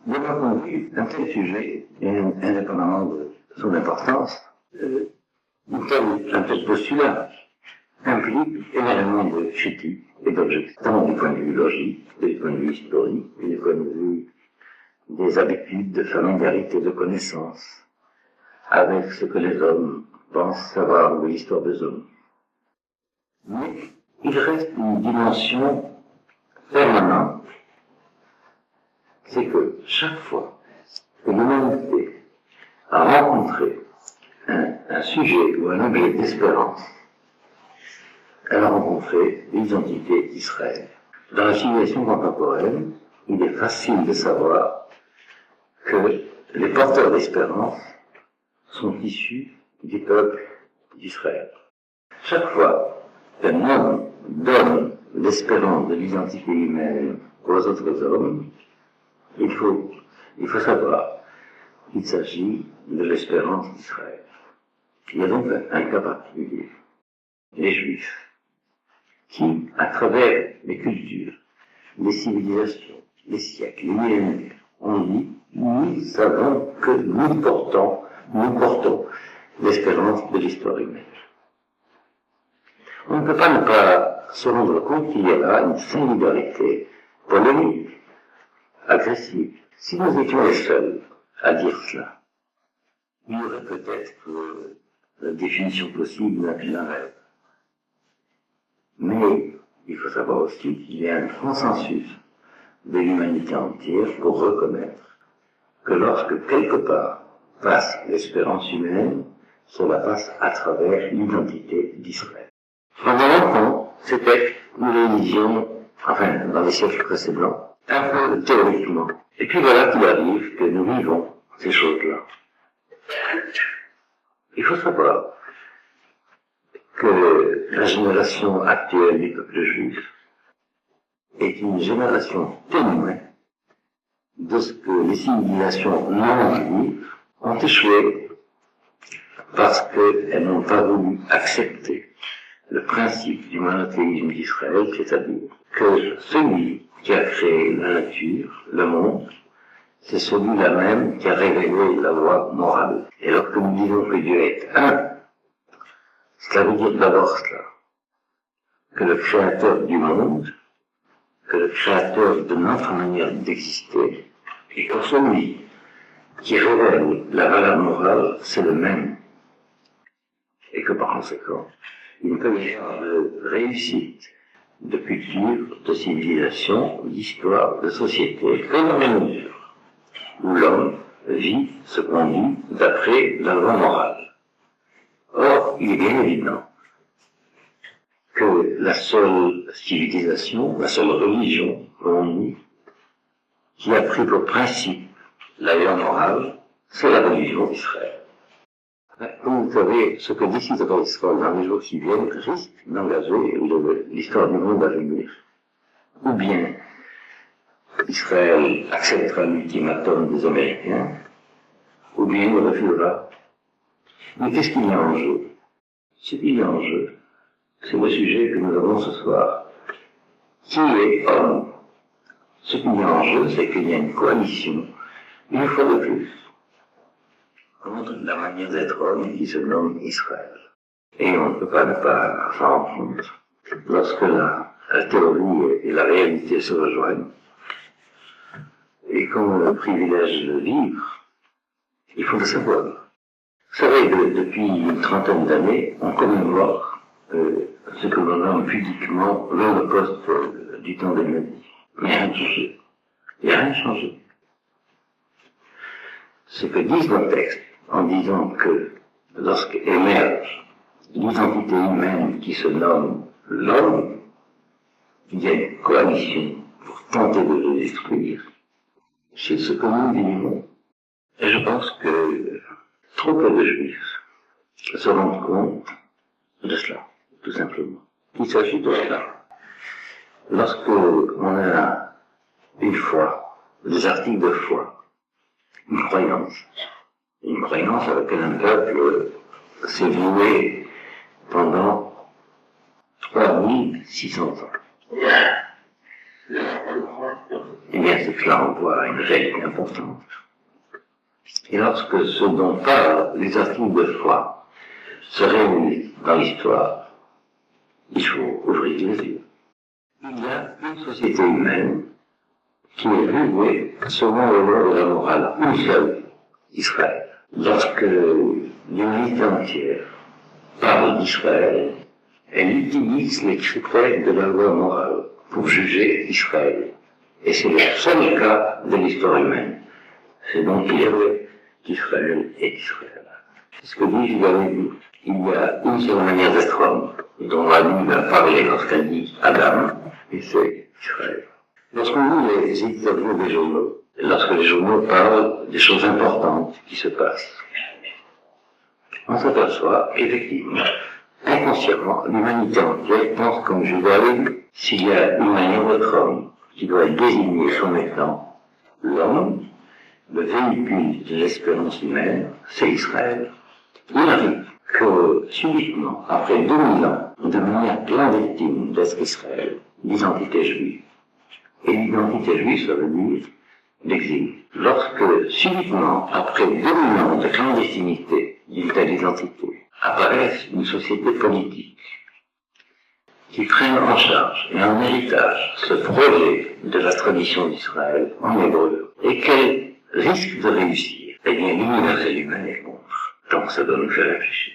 De mon point de vue, un tel sujet, indépendamment de son importance, un tel postulat implique énormément de critiques et d'objectifs, tant du point de vue logique, du point de vue historique, et du point de vue des habitudes de familiarité, de connaissance, avec ce que les hommes pensent savoir de l'histoire des hommes. Mais il reste une dimension permanente, c'est que chaque fois que l'humanité a rencontré un sujet ou un objet d'espérance, elle a rencontré l'identité d'Israël. Dans la civilisation contemporaine, il est facile de savoir que les porteurs d'espérance sont issus du peuple d'Israël. Chaque fois qu'un homme donne l'espérance de l'identité humaine aux autres hommes, il faut savoir qu'il s'agit de l'espérance d'Israël. Il y a donc un cas particulier, les Juifs, qui, à travers les cultures, les civilisations, les siècles, les millénaires, ont dit, nous savons que nous portons l'espérance de l'histoire humaine. On ne peut pas ne pas se rendre compte qu'il y a là une singularité polémique, agressive. Si nous étions les seuls à dire cela, il y aurait peut-être la définition possible d'un rêve. Mais il faut savoir aussi qu'il y a un consensus de l'humanité entière pour reconnaître que lorsque quelque part passe l'espérance humaine, cela passe à travers l'identité d'Israël. Pendant longtemps, c'était une religion, enfin, dans les siècles précédents, un peu théoriquement. Et puis voilà qu'il arrive que nous vivons ces choses-là. Il faut savoir que la génération actuelle du peuple juif est une génération témoin de ce que les civilisations non juives ont échoué parce qu'elles n'ont pas voulu accepter le principe du monothéisme d'Israël, c'est-à-dire que celui qui a créé la nature, le monde, c'est celui-là même qui a révélé la loi morale. Et lorsque nous disons que Dieu est un, cela veut dire d'abord cela, que le créateur du monde, que le créateur de notre manière d'exister, et que celui qui révèle la valeur morale, c'est le même. Et que par conséquent, il ne peut y avoir de réussite, de culture, de civilisation, d'histoire, de société, que dans la mesure où l'homme vit, se conduit d'après la loi morale. Or, il est bien évident que la seule civilisation, la seule religion, comme on dit, qui a pris pour principe la loi morale, c'est la religion d'Israël. Comme vous savez, ce que décidera Israël dans les jours qui viennent risque d'engager l'histoire du monde à venir. Ou bien Israël acceptera l'ultimatum des Américains, ou bien il refusera. Mais qu'est-ce qu'il y a en jeu? Ce qu'il y a en jeu, c'est le sujet que nous avons ce soir. Qui est homme? Ce qu'il y a en jeu, c'est qu'il y a une coalition, une fois de plus, contre la manière d'être homme qui se nomme Israël. Et on ne peut pas ne pas s'en rendre compte lorsque la théorie et la réalité se rejoignent. Et qu'on a le privilège de vivre, il faut le savoir. Vous savez que depuis une trentaine d'années, on commémore ce que l'on nomme pudiquement l'Holocauste du temps des nazis. Mais rien ne changé. Il n'y a rien de changé. Ce que disent nos textes, en disant que lorsqu'émerge l'identité humaine qui se nomme l'homme, il y a une coalition pour tenter de le détruire. C'est ce que nous vivons. Et je pense que trop peu de juifs se rendent compte de cela, tout simplement. Il s'agit de cela. Lorsque on a une foi, des articles de foi, une croyance à laquelle un peuple s'est voué pendant 3600 ans. eh bien c'est que là on voit une réalité importante. Et lorsque ce dont parlent les articles de foi se réunissent dans l'histoire, il faut ouvrir les yeux. Il y a une société humaine qui est vouée selon le loi de la morale, une seule, Israël. Lorsque l'humanité entière parle d'Israël, elle utilise les critères de la loi morale pour juger Israël. Et c'est le seul cas de l'histoire humaine. C'est donc Yahvé qu'Israël est Israël. C'est ce que dit Yahvé. Il y a une seule manière d'être homme, dont la Bible a parlé lorsqu'elle dit Adam, et c'est Israël. Lorsqu'on lit les interviews des journaux, lorsque les journaux parlent des choses importantes qui se passent, on s'aperçoit effectivement, inconsciemment, l'humanité entière pense comme Judaïsme, s'il y a une manière d'être homme qui doit être désignée comme étant l'homme, le véhicule de l'espérance humaine, c'est Israël. Il arrive que subitement, après 2000 ans, de manière clandestine d'être Israël, l'identité juive. Et l'identité juive, ça veut dire l'exil. Lorsque subitement, après 2000 ans de clandestinité d'une telle identité, apparaisse une société politique qui prenne en charge et en héritage ce projet de la tradition d'Israël en hébreu, et qu'elle risque de réussir, eh bien l'universel humain est contre. Donc ça doit nous faire réfléchir.